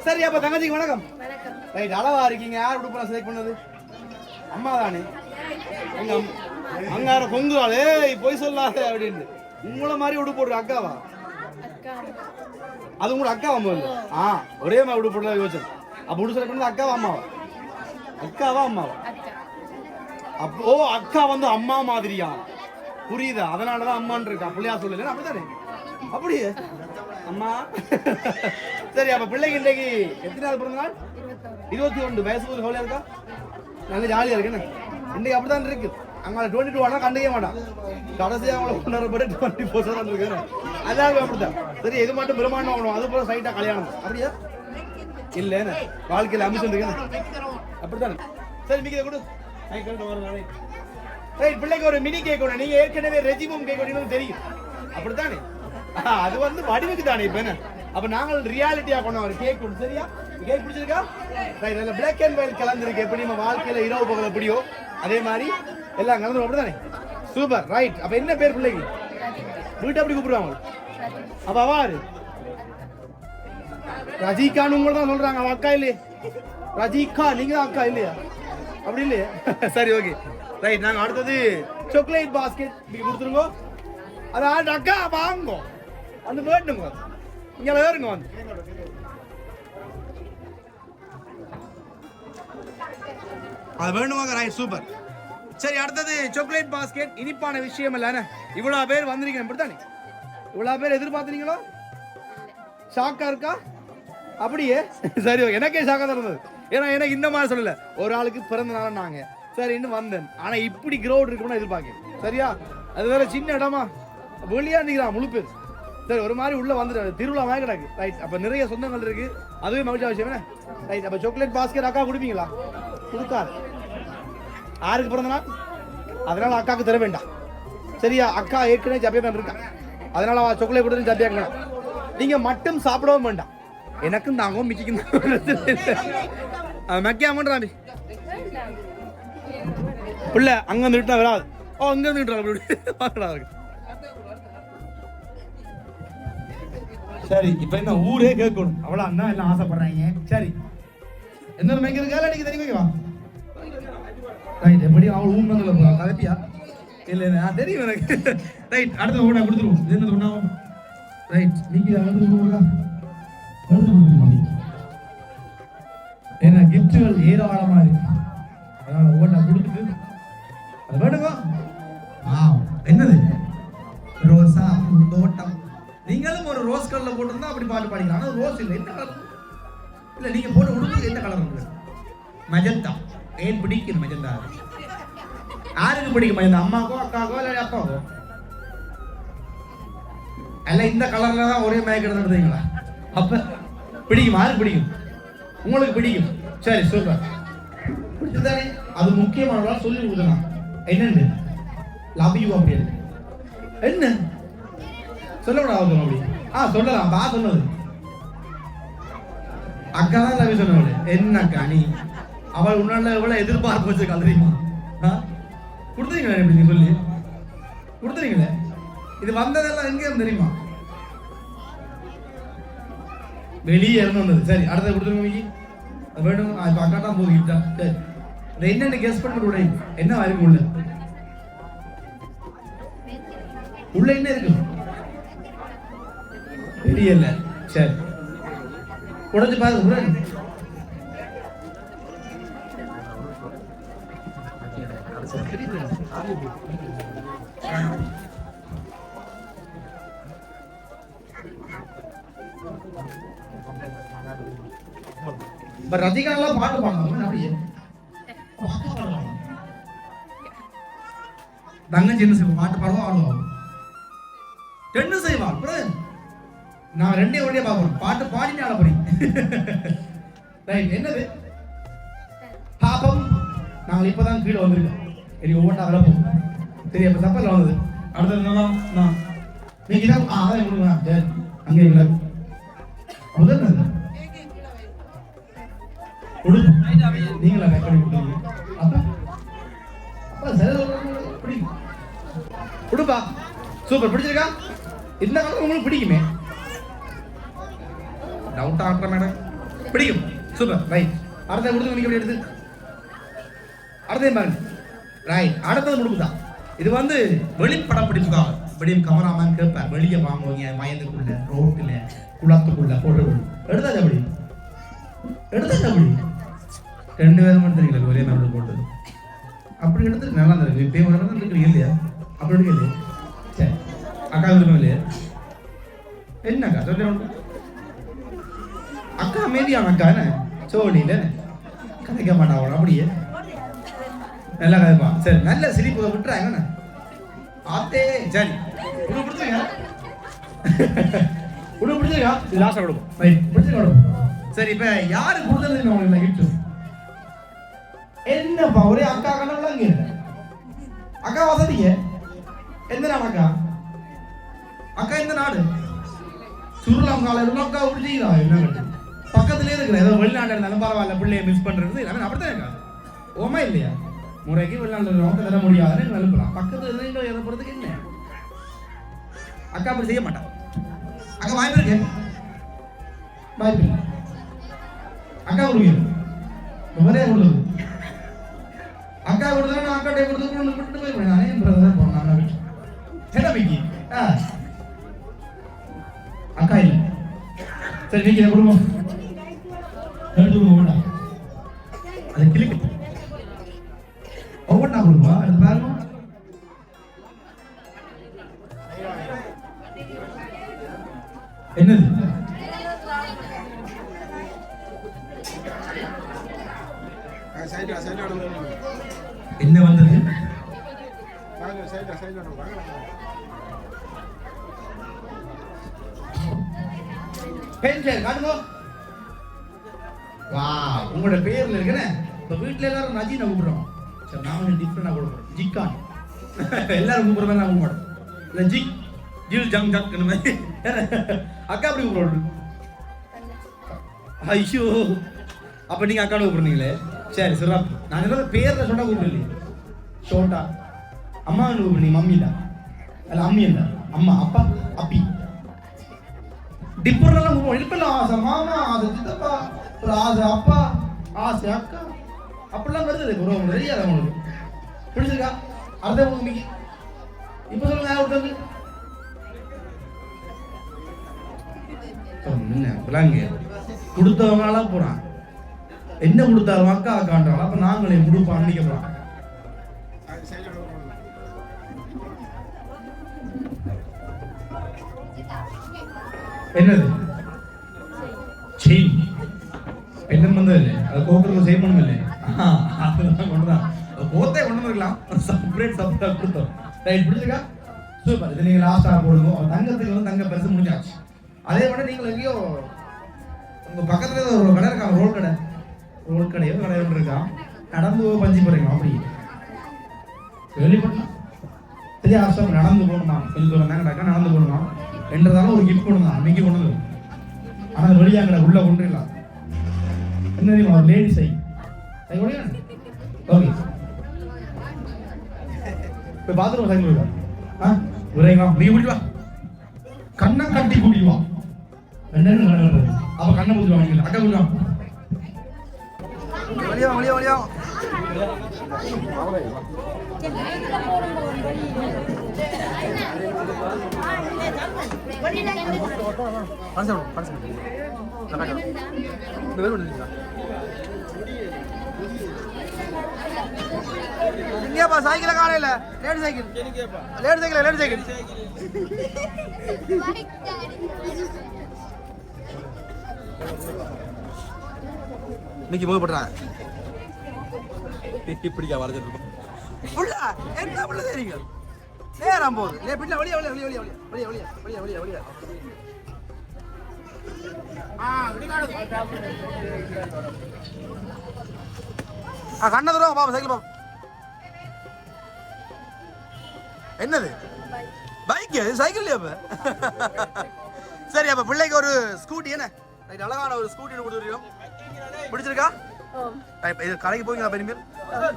சரி அப்ப தங்கச்சிக்கு வணக்கம். ரைட், அளவா இருக்கீங்க. யார் உடுப்பு செலக்ட் பண்ணது? அம்மா தானே. எங்க அங்கார பொங்குவாளே போய் சொல்லாத அப்படின்னு. உங்கள மாதிரி உடுப்பு போடுற அக்காவா? அது உங்களோட அக்காவா? ஒரே மாதிரி உடுப்பு போடுறதா யோசனை. அப்ப உடுப்பு செலக்ட் பண்ணது அக்காவா அம்மாவா? அக்காவா அம்மாவா? அப்போ அக்கா வந்து அம்மா மாதிரியா? புரியுதா? அதனாலதான் அம்மான் இருக்கா. பிள்ளையா சொல்லல அப்படித்தானே? அப்படியே அம்மா. சரி அப்ப பிள்ளைக்கு இன்றைக்கு எத்தனாவது பிறந்த நாள்? 21 வயசு. ஒரு ஹோலியா இருக்கா? நல்ல ஜாலியா இருக்குன்னு இன்னைக்கு அப்படிதான் இருக்கு. அங்க 22 ஆனா கண்டுக்க மாட்டான். கடைசியா அவங்கள கொண்டாடப்பட்டு 24 தான் இருக்கு. அதான் அப்படித்தான். சரி எது மட்டும் பிரமாண்டம் ஆகணும். அது போல சைட்டா கல்யாணம் அப்படியா இல்லன்னு வாழ்க்கையில அமிஷம் இருக்கு அப்படித்தானே? சரி மிக கொடு. பிள்ளைக்கு ஒரு மினி கேக் ஒண்ணு. நீங்க ஏற்கனவே ரெஜிமும் கேக் ஒண்ணு தெரியும் அப்படித்தானே? அது வந்து வடிவுக்கு தானே. இப்ப என்ன அப்ப நாங்கள் ரியாலிட்டியா கொண்ட ஒரு கேக் ஒன்று. சரியா? கேக் பிடிச்சிருக்கா? ரைட். நல்ல பிளாக் அண்ட் ஒயிட் கலந்துருக்கு. எப்படி நம்ம வாழ்க்கையில இரவு பகல் எப்படியோ அதே மாதிரி எல்லாம் கலந்து அப்படித்தானே? சூப்பர். ரைட். அப்ப என்ன பேர் பிள்ளைக்கு? வீட்டை அப்படி கூப்பிடுவாங்க. அப்ப அவாரு ரஜிகான்னு உங்களை தான் சொல்றாங்க. அவ அக்கா இல்லையே ரஜிகா. நீங்க தான் அக்கா இல்லையா? அப்படி இல்லையா? சரி ஓகே ரைட். நாங்க அடுத்தது சாக்லேட் பாஸ்கெட் நீங்க கொடுத்துருங்க. அது அக்கா வாங்க அந்த வேணுங்க. இங்க வேறுங்க வந்து அது வேணுவாங்க. Right super. சரி அடுத்தது சாக்லேட் பாஸ்கெட். இனிப்பான விஷயம் இல்ல. இவ்வளவு பேர் வந்திருக்கீங்க இப்படித்தானே? இவ்வளவு பேர் எதிர்பார்த்தீங்களோ? ஷாக்கா இருக்கா? அப்படியே சரி எனக்கே ஷாக்கா தான் இருந்தது. ஏன்னா எனக்கு இந்த மாதிரி சொல்லல. ஒரு ஆளுக்கு பிறந்த நாள் நாங்க சரி இன்னும் வந்தேன். ஆனா இப்படி கிரௌட் இருக்கும்னு எதிர்பார்க்க. சரியா? அது வேற சின்ன இடமா வெளியா நிக்கிறான் முழு பேர். சரி ஒரு மாதிரி உள்ள வந்துட்டு திருவிழா மாதிரி கிடக்கு. ரைட். அப்ப நிறைய சொந்தங்கள் இருக்கு. அதுவே மகிழ்ச்சியா விஷயம் என்ன? ரைட். அப்ப சாக்லேட் பாஸ்கெட் அக்கா கொடுப்பீங்களா? கொடுக்காது. யாருக்கு பிறந்த நாள்? அதனால அக்காவுக்கு தர வேண்டாம். சரியா? அக்கா ஏற்கனவே ஜப்பியா இருக்கா. அதனால சாக்லேட் கொடுத்து ஜப்பியா. நீங்க மட்டும் சாப்பிடவும் வேண்டாம். எனக்கும் தாங்கும் மிச்சிக்கும் மக்கியாமன்றாமி பிள்ளை அங்க வந்துட்டா வராது. ஓ அங்க வந்துட்டு. சரி இப்ப என்ன ஊரே கேட்கணும் அவ்வளவு அண்ணா எல்லாம் ஆசைப்படுறாங்க. சரி என்ன மேய்க்கிறதுக்காக நீங்க தெரியும் வைக்கவா? ரைட். எப்படி அவள் ஊம்பதுல போறா கலப்பியா? இல்ல தெரியும் எனக்கு. ரைட். அடுத்த ஊட கொடுத்துருவோம். இது என்ன சொன்னாவும் ரைட். நீங்க ஏன்னா கிஃப்ட்கள் ஏராளமா இருக்கு. அதனால ஒவ்வொன்றா கொடுத்துட்டு அது வேணுங்க. என்னது ரோசா தோட்டம். நீங்களும் ஒரு ரோஸ் கலர்ல போட்டிருந்தா அப்படி பாட்டு பாடிக்கலாம். ஆனா ரோஸ் இல்லை. என்ன கலர்? இல்ல நீங்க போட்டு உடுப்பு என்ன கலர் இருக்கு? மஜந்தா. ஏன் பிடிக்கும் மஜந்தா? யாருக்கு பிடிக்கும் மஜந்தா? அம்மாக்கோ அக்காக்கோ இல்லை அப்பாக்கோ? அல்ல இந்த கலர்ல தான் ஒரே மயக்கம் நடந்தீங்களா? அப்ப பிடிக்கும். யாருக்கு பிடிக்கும்? உங்களுக்கு பிடிக்கும். சரி சூப்பர். பிடிச்சதானே? அது முக்கியமான சொல்லி கொடுக்கலாம். என்னன்னு லவ் யூ அப்படி என்ன சொல்லக்கூடாது அப்படி? சொல்லலாம். பா சொன்னது அக்கா தான் லவ் யூ சொன்னவளு. என்ன அக்கா நீ அவள் உன்னால எவ்வளவு எதிர்பார்ப்பு வச்சு கலறீமா? கொடுத்துறீங்களா? எப்படி சொல்லி கொடுத்துறீங்களே. இது வந்ததெல்லாம் எங்க தெரியுமா? வெளியே இருந்து வந்தது. சரி அடுத்த கொடுத்துருங்க. வேணும் இப்ப அக்கா தான் போதுக்கிட்டா. சரி என்னென்ன கெஸ் பண்ண கூட என்ன இருக்கு உள்ள? உள்ள என்ன இருக்கு? வெளியே இல்ல. சரி உடஞ்சு பாருங்க. உடனே ரஜிகாலாம் பாட்டு பாடுவாங்க. தங்கச்சி என்ன செய்வோம்? பாட்டு பாடுவோம் ஆடுவோம். ரெண்டு செய்வான். நான் ரெண்டே ஒரே பார்ப்போம். பாட்டு பாடினே ஆட போறீங்க. ரைட். என்னது பாப்பம்? நாங்கள் இப்பதான் கீழே வந்திருக்கோம். எனக்கு ஒவ்வொன்றா வரப்போம். சரி அப்ப சப்பல்ல வந்தது. அடுத்தது நான் நீங்க தான் அதான் கொடுங்க. அங்கே இல்லை முதல் நீங்களா ரெக்கார்டிங் கொடுங்க. கொடுப்பா. சூப்பர். பிடிச்சிருக்கா? இந்த கலர் உங்களுக்கு பிடிக்குமே? டவுட் ஆகுற மேடம் பிடிக்கும். சூப்பர். ரைட். அடுத்த கொடுத்து நீங்க எப்படி எடுத்து அடுத்த பாருங்க. ரைட். அடுத்தது முடிவுதான். இது வந்து வெளிப்படம் பிடிப்புக்காக வெளியும் கமராமேன் கேட்பார், வெளியே வாங்குவீங்க வயலுக்குள்ள ரோட்டுல குளத்துக்குள்ள போட்டு எடுத்தாச்சு. அப்படி எடுத்தாச்சு. அப்படி 2 பேரும் மட்டும் தெரியல ஒரே நாள் போட்டு அப்படி எடுத்து நல்லா இருக்கு. இப்போ இருக்கிறீங்க இல்லையா? அப்படி எடுக்க இல்லையா? சரி அக்கா இருக்கும் இல்லையா? என்னக்கா சொல்ல அக்கா அமைதியான அக்கா என்ன சோழியில கதைக்க மாட்டாங்க. அப்படியே நல்லா கதைப்பா. சரி நல்ல சிரிப்பு விட்டுறாங்க ஆத்தே. சரி உனக்கு பிடிச்சிருக்கா? உனக்கு பிடிச்சிருக்கா? லாஸ்டா கொடுக்கும். ரைட் பிடிச்சிருக்கா கொடுக்கும். சரி இப்ப யாரு கொடுத்தது உங்களுக்கு கிஃப்ட்? என்னப்பா ஒரே அக்கா கண்ணெல்லாம் இங்க அக்கா வசதிங்க. எந்த நாடு அக்கா? அக்கா எந்த நாடு? சுருளாங்கால அக்கா பிடிச்சிக்கிறா. என்ன பக்கத்துலேயே இருக்கிற ஏதோ வெளிநாடு இருந்தாலும் பரவாயில்ல, பிள்ளைய மிஸ் பண்றது அப்படித்தான் இருக்கா? ஓமா இல்லையா? முறைக்கு வெளிநாடு நோக்க தர முடியாதுன்னு அனுப்பலாம். பக்கத்துல எதை போறதுக்கு என்ன அக்கா அப்படி செய்ய மாட்டான். அக்கா வாய்ப்பு இருக்கு, வாய்ப்பு இல்லை. அக்கா கொடுங்க ஒரே கொடுக்குது. அக்கா கொடுத்தா அக்கா கொடுத்து விட்டு போய் நானே பிரதர் போனேன். என்ன மிக்கி அக்கா இல்லை. சரி நீங்க குடும்பம் அது கிளிக்கு ஒவ்வொன்றா கொடுப்பா. அது பாருங்க என்னது என்ன வந்தது? பென்ஷன் காட்டுங்க. வா உங்களோட பேர்ல இருக்குன்னு இப்ப வீட்டுல எல்லாரும் நஜீனை கூப்பிடுறோம். சரி நான் கொஞ்சம் டிஃப்ரெண்டா கொடுக்குறோம். ஜிக்கான் எல்லாரும் கூப்பிடுற மாதிரி நான் கூப்பிட மாட்டேன். இல்லை ஜிக் ஜில் ஜங் ஜக் மாதிரி அக்கா அப்படி கூப்பிடுறோம். ஐயோ அப்ப நீங்க அக்காவை கூப்பிடுறீங்களே. சரி சிறப்பு. நான் என்ன பேர்ல சொன்னா கூப்பிடலையே. ஷோட்டா அம்மா கூப்பிடுறீங்க. மம்மி இல்ல அல்ல அம்மி இல்ல அம்மா அப்பா அப்பி டிஃபரெண்ட்லாம் கூப்பிடுவோம். இப்பெல்லாம் ஆசை மாமா, ஆசை சித்தப்பா, ஒரு ஆசை அப்பா, ஆசை அக்கா அப்படிலாம் வருது. ஒரு தெரியாது உங்களுக்கு பிடிச்சிருக்கா? அர்த்தம் உங்களுக்கு இப்ப சொல்லுங்க யார் கொடுத்தது? கொடுத்தவங்களால போறான். என்ன கொடுத்தாலும் அக்கா அக்கான்றாங்க. அப்ப நாங்களே கொடுப்போம் அன்னைக்கு போறான். என்னது செயின்? என்ன வந்தது இல்லை, அது கோக்குறது செய்ய பண்ணும் இல்லை. அதுதான் கொண்டுதான் கோத்தே கொண்டு வந்துருக்கலாம். செப்பரேட் கொடுத்தோம். ரைட் பிடிச்சிருக்கா? சூப்பர். இது நீங்க லாஸ்டா போடுங்க. தங்கத்துக்கு வந்து தங்க பரிசு முடிஞ்சாச்சு. அதே மாதிரி நீங்கள் எங்கேயோ உங்க பக்கத்துல ஒரு கடை இருக்கா, ரோல் கடை. ரோல் கடையோ கடை ஒன்று இருக்கா, நடந்து பஞ்சு போறீங்களா? அப்படி கேள்விப்பட்டா சரி ஆசம் நடந்து போகணுமா? கொஞ்சம் தூரம் தான் கிடக்கா, நடந்து போகணுமா என்றதாலும் ஒரு கிஃப்ட் கொண்டு தான் மிக்க கொண்டு. ஆனால் வெளியாக கடை உள்ள கொண்டுலாம் என்ன தெரியுமா? ஒரு லேடி சை ஓகே. இப்போ பாத்ரூம் சைக்கிள் இருக்கா? விரைவா நீ கூட்டிவா, கண்ணை கட்டி கூட்டிவா. அப்ப கண்ணை ஊற்றி வாங்க. அக்கா கூட்டிவா வழியா வழியா வழியா. இங்கேப்பா சைக்கிள காலையில lady cycle, lady cycle, lady cycle. இன்னைக்கு போகப்படுறாங்க இப்படிக்கா வளர்ந்துருக்கோம். என்ன உள்ள தெரியுங்க நேரம் போகுது. பின்ன வழியா வழியா வழியா வழியா வழியா வழியா வழியா வழியா வழியா. கண்ண தூரம் பாப்பா சைக்கிள் பாப்பா. என்னது பைக்கு சைக்கிள்? அப்ப சரி அப்ப பிள்ளைக்கு ஒரு ஸ்கூட்டி என்ன அழகான ஒரு ஸ்கூட்டி கொடுத்துருக்கோம். பிடிச்சிருக்கா? இது கடைக்கு போவீங்களா? பெருமையில்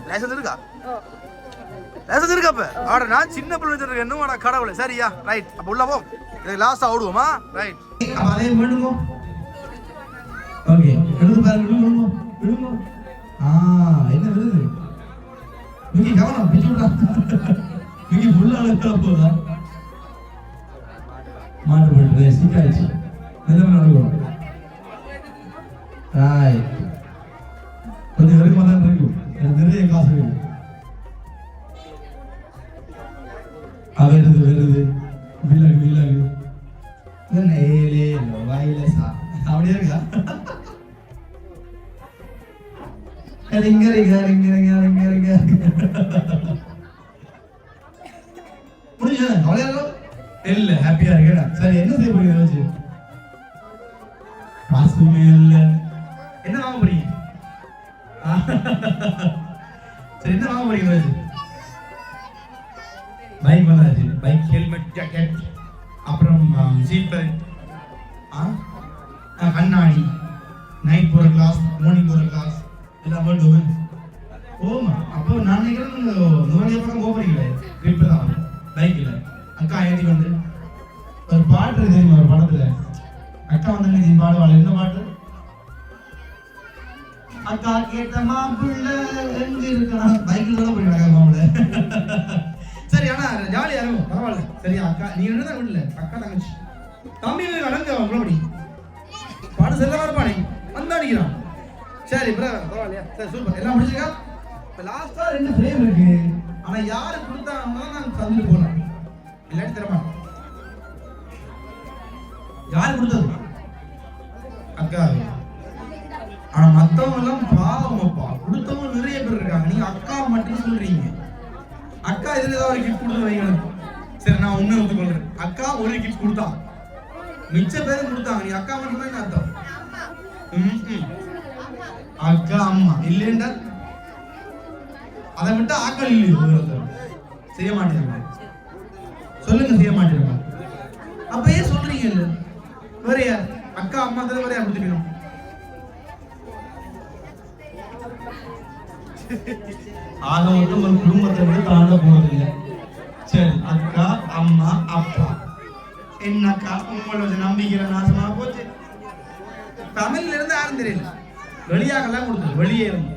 லைசன்ஸ் இருக்கா? லைசன்ஸ் இருக்கா? அப்ப ஆட நான் சின்ன பிள்ளை வச்சிருக்கேன் இன்னும் கடவுளை. சரியா ரைட். அப்ப உள்ள போ. இதுக்கு லாஸ்டா ஓடுவோமா? ரைட். அதே வேணுங்க ஓகே, எடுத்து பாருங்க, விடுங்க விடுங்க. என்ன விடுது மிக்கி, கவனம் பிச்சு விட்டா மிக்கி ஃபுல்லா அழுத்தா போதா மாட்டு போயிட்டு சீக்காயிடுச்சு. நிலைமை நடக்கும். கொஞ்சம் வரைக்கும் தான் இருக்கும். எனக்கு நிறைய காசு இருக்கு. வருது வில்லகு வில்லகு ஏலே வாயில சா அப்படியே இருக்கா. ரிங்க ரிங்க ரிங்க ரிங்க ரிங்க ரிங்க முடிஞ்சு அவ்வளோ இல்ல. ஹாப்பியா இருக்கா? சரி, என்ன செய்ய போறீங்க? வச்சு காசுமே இல்ல, என்ன வாங்க போறீங்க? சரி, என்ன வாங்க போறீங்க? வச்சு பைக் வந்தாச்சு. பைக் ஹெல்மெட், ஜாக்கெட், அப்புறம் சீட் பெல்ட், கண்ணாடி, நைட் போற கிளாஸ், மார்னிங் போற கிளாஸ் எல்லாம் வேணும். ஓமா, அப்போ நான் நினைக்கிறேன் நுவலியா பக்கம் போறீங்களே ட்ரிப் தான் பைக்ல. அக்கா ஏற்றி வந்து ஒரு பாட்டு தெரியுமா ஒரு படத்துல? அக்கா வந்து பாடுவாள். என்ன பாட்டு? அக்கா கேட்ட மாப்பிள்ள எங்க இருக்கான். பைக்ல தான் போயிடுவாங்க மாப்பிள்ள. சரி, ஆனா ஜாலியா இருக்கும், பரவாயில்ல. சரியா அக்கா நீ என்னதான் விடல, அக்கா தங்கச்சி தம்பி வளர்ந்து அவங்களபடி பாடு செல்லவா இருப்பானே வந்தா அடிக்கிறான். சரி பரவாயில்லையா? சரி, சூப்பர். எல்லாம் முடிச்சுக்கா. இப்போ லாஸ்டா 2 ஃப்ரேம் இருக்கு. ஆனா யாரு கொடுத்தாங்கன்னா நான் தந்துட்டு போறேன், இல்லாட்டி தரமாட்டேன். யாரு கொடுத்தது? அக்கா. ஆனா மத்தவங்க எல்லாம் பாவமப்பா, கொடுத்தவங்க நிறைய பேர் இருக்காங்க. நீங்க அக்கா மட்டும் சொல்றீங்க. அக்கா இதுல ஏதாவது ஒரு கிஃப்ட் கொடுத்து வைங்க. சரி, நான் உண்மை ஒத்துக்கொள்றேன். அக்கா ஒரு கிஃப்ட் கொடுத்தா, மிச்ச பேரும் கொடுத்தாங்க. நீ அக்கா மட்டும் தான் அர்த்தம். அக்கா அம்மா இல்லைண்டா அதை விட்டு ஆக்கள் இல்லையோ செய்ய மாட்டேங்க. சொல்லுங்க, செய்ய மாட்டேங்க. அப்ப ஏன் சொல்றீங்க? இல்ல வேற யார்? அக்கா அம்மா தான் வேற யார் கொடுத்துக்கணும்? ஆக மட்டும் ஒரு குடும்பத்தை விட தாண்ட போறதில்லை. சரி, அக்கா அம்மா அப்பா என்னக்கா உங்களோட நம்பிக்கை நாசமா போச்சு. தமிழ்ல இருந்து யாரும் தெரியல, வெளியாகலாம் கொடுத்தது. வெளியே இருந்து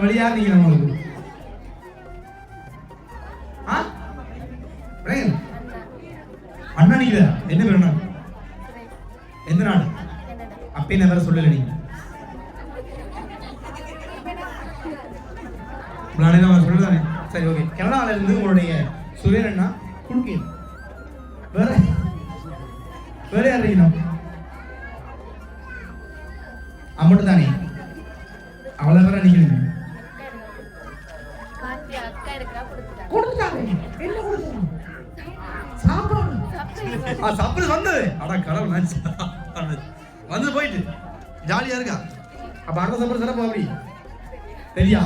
வெளியா நீங்க நம்மளுக்கு அண்ணா நீங்க என்ன பேர்? எந்த நாடு? அப்பே வேற சொல்லல. நீங்க சொல்லுதானே? சரி, ஓகே. கனடால இருந்து உங்களுடைய சுரேன் அண்ணா குடுக்கீங்க. வேற வேற யார் இருக்கணும்? அம்மட்டு தானே, அவளை வேற நீங்க சாப்பிடு வந்தது. அடா கடவுள், வந்து போயிட்டு ஜாலியா இருக்கா. அப்ப அடுத்த சாப்பிட சிறப்பு அப்படி தெரியா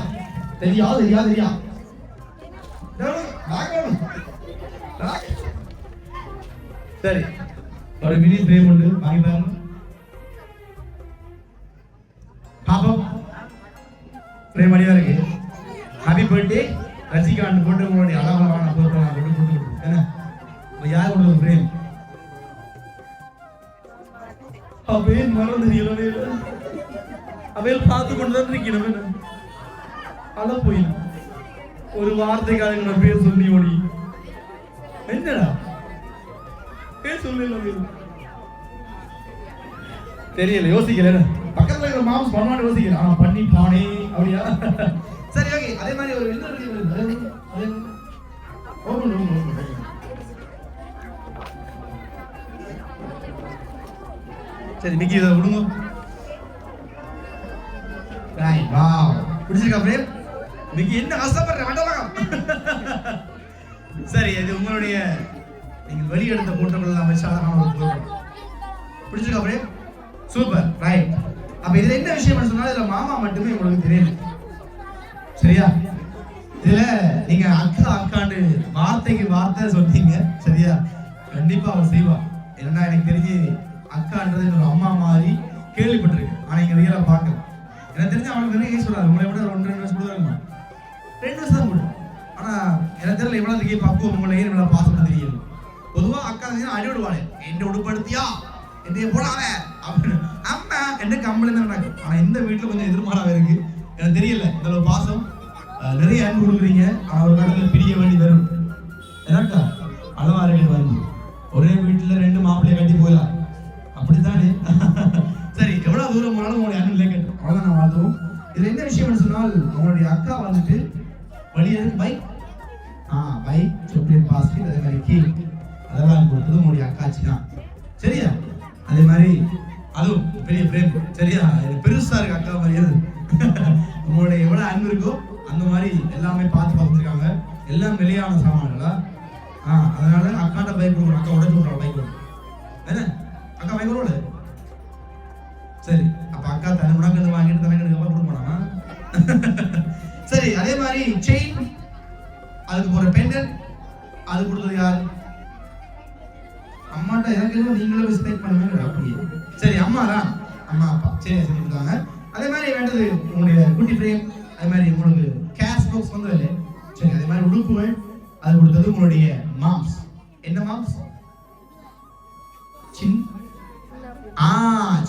தெரியா தெரியா தெரியா. சரி, ஒரு மினி பிரேம் உண்டு, வாங்கி பாருங்க. பாப்போம், பிரேம் அடியா இருக்கு. ஹாப்பி பர்த்டே ரசிகாண்ட் போட்டு உங்களுடைய அழகான போட்டு போட்டு என்ன யார் கொடுத்த பிரேம்? அவையில் மறந்து அவையில் பார்த்து கொண்டுதான் இருக்கிறேன். அழ போய் ஒரு வார்த்தைக்காக பேர் சொல்லி ஓடி என்னடா பேர் சொல்லி தெரியல, யோசிக்கல. பக்கத்துல இருக்கிற மாம்ஸ் பண்ணான்னு யோசிக்கல, ஆனா பண்ணிப்பானே அப்படியா? சரி, ஓகே. அதே மாதிரி ஒரு சரி, மிக்கி இதை விடுங்க. பிடிச்சிருக்கா பிரேம்? மிக்கி என்ன கஷ்டப்படுற வண்டலகம். சரி, இது உங்களுடைய நீங்கள் வெளியெடுத்த போட்டோங்கள் வச்சு அழகான ஒரு ப்ரோக்ராம். பிடிச்சிருக்கா பிரேம்? Super, right. அப்ப இதுல என்ன விஷயம் சொன்னா, இதுல மாமா மட்டுமே உங்களுக்கு தெரியல. சரியா? இதுல நீங்க அக்கா அக்காண்டு வார்த்தைக்கு வார்த்தை சொன்னீங்க. சரியா? கண்டிப்பா அவன் செய்வா. ஏன்னா எனக்கு தெரிஞ்சு அக்கான்றது ஒரு அம்மா மாதிரி கேள்விப்பட்டிருக்கு. ஆனா இங்க ரியலா பார்க்கல. எனக்கு தெரிஞ்சு அவனுக்கு நிறைய ஏஜ் சொல்றாரு. உங்களை விட 1-2 வயசு கூட இருக்குமா? 2 வயசு தான் கூட. ஆனா எனக்கு தெரியல இவ்வளவு இருக்கே பக்குவம் உங்களை ஏன் இவ்வளவு பாசம் தெரியல. பொதுவா அக்கா அடி விடுவானே, என்ன உடுப்படுத்தியா என்னைய போடாத அப்படின்னு அம்மா என்ன கம்பளை தான் நடக்கும். ஆனா இந்த வீட்டுல கொஞ்சம் எதிர்மாறாவே இருக்கு. எனக்கு தெரியல இந்த அளவு பாசம் நிறைய அன்பு கொடுக்குறீங்க. ஆனா ஒரு காலத்துல பிரிய வேண்டி வரும். எனக்கா அளவா இருக்கு வந்து ஒரே வீட்டுல 2 மாப்பிள்ளைய கட்டி போயிடலாம் அப்படித்தானே. சரி எவ்வளவு தூரம் போனாலும் உங்களுடைய அண்ணன் கேட்டும் அவ்வளவுதான் நான் வாழ்த்துவோம். இதுல என்ன விஷயம் சொன்னால் உங்களுடைய அக்கா வந்துட்டு வழியே பைக் பைக் சாக்லேட் பாஸ்கெட் அதே மாதிரி கேக் அதெல்லாம் கொடுத்தது உங்களுடைய அக்காச்சி தான். சரியா? அதே மாதிரி அதுவும் பெரிய பிரேம். சரியா? பெருசா இருக்கு அக்கா மாதிரி. உங்களுடைய எவ்வளவு அன்பு இருக்கோ அந்த மாதிரி எல்லாமே பார்த்து பார்த்துருக்காங்க. எல்லாம் வெளியான சாமான்களா. அதனால அக்காட்ட பைக் கொடுக்கணும். அக்கா உடச்சு விட்றா பைக் கொடுக்கும் என்ன அக்கா பைக் கொடுக்கல. சரி அப்ப அக்கா தனி முன்னாடி வாங்கிட்டு தனக்கு கொடுக்க போனாமா. சரி அதே மாதிரி செயின் அதுக்கு போற பெண்டல் அது கொடுத்தது யாரு? அம்மாட்ட எனக்கு நீங்களும் ரெஸ்பெக்ட் பண்ணுங்க அப்படியே. சரி அம்மா தான் அம்மா அப்பா சரி செஞ்சு கொடுத்தாங்க. அதே மாதிரி வேண்டது உங்களுடைய குட்டி ஃப்ரேம் அதே மாதிரி உங்களுக்கு கேஷ் பாக்ஸ் வந்து சரி அதே மாதிரி உடுப்புகள் அது கொடுத்தது உங்களுடைய மாம்ஸ். என்ன மாம்ஸ்?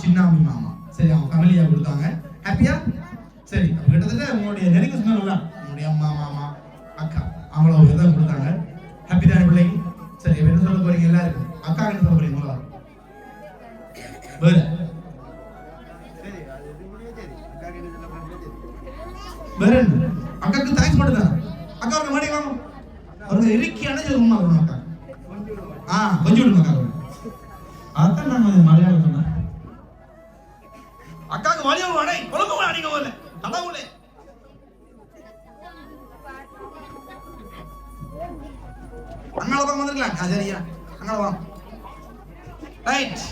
சின்னாமி மாமா. சரி அவங்க ஃபேமிலியா கொடுத்தாங்க. ஹாப்பியா? சரி கிட்டத்தட்ட உங்களுடைய நெருங்க சொன்னாங்களா உங்களுடைய அம்மா மாமா அக்கா அவங்கள தான் கொடுத்தாங்க. ஹாப்பி தானே பிள்ளைங்க? சரி என்ன சொல்ல போறீங்க எல்லாருக்கும்? அக்கா என்ன சொல்ல போறீங்க? முதல்ல வேற வேற அக்காக்கு தேங்க்ஸ் பண்ணுங்க. அக்கா ஒரு மாடி வாங்க அவங்க இறுக்கி அணைஞ்சு உண்மை வரும் அக்கா. கொஞ்சம் விடுங்க அக்கா. அதான் நாங்கள் மலையாளம் சொன்னேன் அக்காவுக்கு மலையாளம் அடை குழம்பு அடிக்க போல கடவுளே. அங்கால பக்கம் வந்துருக்கலாம். சரியா அங்கால வாங்க. ரைட்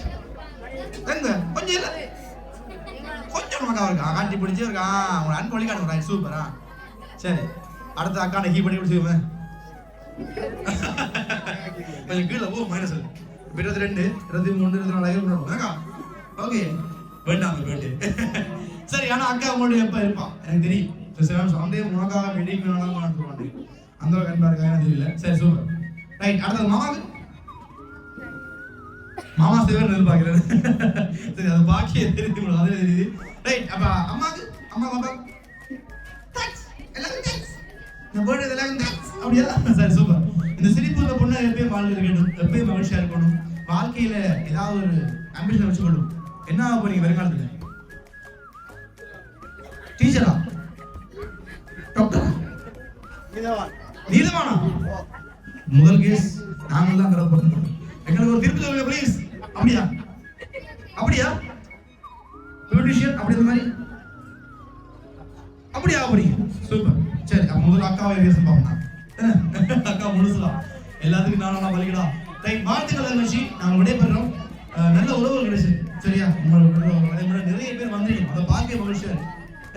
எங்க கொஞ்சம் இல்ல கொஞ்சம் மக்கா இருக்கா காட்டி பிடிச்சி இருக்கா உங்க அன்பு வழி காட்டுங்க. ரைட் சூப்பரா. சரி அடுத்த அக்கா கீ பண்ணி பிடிச்சிருவேன். கொஞ்சம் கீழே போ மைனஸ் 22 23 24 ஓகே வேண்டாம் வேண்டு. சரி ஆனா அக்கா உங்களுடைய எப்ப இருப்பான் எனக்கு தெரியும். சந்தேகம் உனக்காக வெட்டிங் வேணாம் சொல்லுவாங்க. அந்த கண்பா இருக்கா எனக்கு தெரியல. சரி சூப்பர். ரைட் அடுத்தது மாமாவுக்கு மாமா சேவர் எதிர்பார்க்கிறேன். சரி அது பாக்கிய தெரியுது அதே தெரியுது. ரைட் அப்ப அம்மாக்கு அம்மா பாப்பா தேங்க்ஸ் எல்லாரும் தேங்க்ஸ் நான் போடுறது எல்லாரும் தேங்க்ஸ் அப்படியா. சரி சூப்பர். இந்த சிரிப்பு இந்த பொண்ணு எப்பயும் வாழ்க்கை இருக்கணும் எப்பயும் மகிழ்ச்சியா இருக்கணும். வாழ்க்கையில ஏதாவது ஒரு ஆம்பிஷன் வச்சுக்கணும். என்ன ஆக போறீங்க வருங்காலத்துல? டீச்சரா டாக்டரா நீதவானா? முதல் கேஸ் நாங்கள் தான் கரெக்ட் பண்ணோம். எங்களுக்கு ஒரு திருப்பி சொல்லுங்க ப்ளீஸ். அப்படியா அப்படியா பியூட்டிஷியன் அப்படி இந்த மாதிரி அப்படியா அப்படிங்க சூப்பர். சரி அப்ப முதல்ல அக்காவை பேச பார்ப்போம். அக்கா முழுசலாம் எல்லாத்துக்கும் நானும் வலிக்கடா. ரைட் வாழ்த்துக்கள் நிகழ்ச்சி நாங்கள் விடைபெறோம். நல்ல உறவுகள் கிடைச்சு சரியா உங்களுக்கு நிறைய பேர் வந்தீங்க அதை பார்க்க மகிழ்ச்சியா இருக்கு.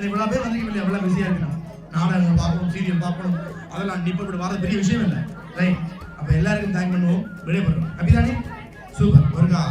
இவ்வளவு பேர் வந்தீங்க இல்லையா எவ்வளவு பிஸியா இருக்கணும். நாடகங்கள் பார்க்கணும் சீரியல் பார்க்கணும் அதெல்லாம் இப்ப வர பெரிய விஷயம் இல்லை. ரைட் அப்ப எல்லாருக்கும் தேங்க் பண்ணுவோம் விடைபெறோம். அப்படிதானே சூப்பர் ஒருக்கா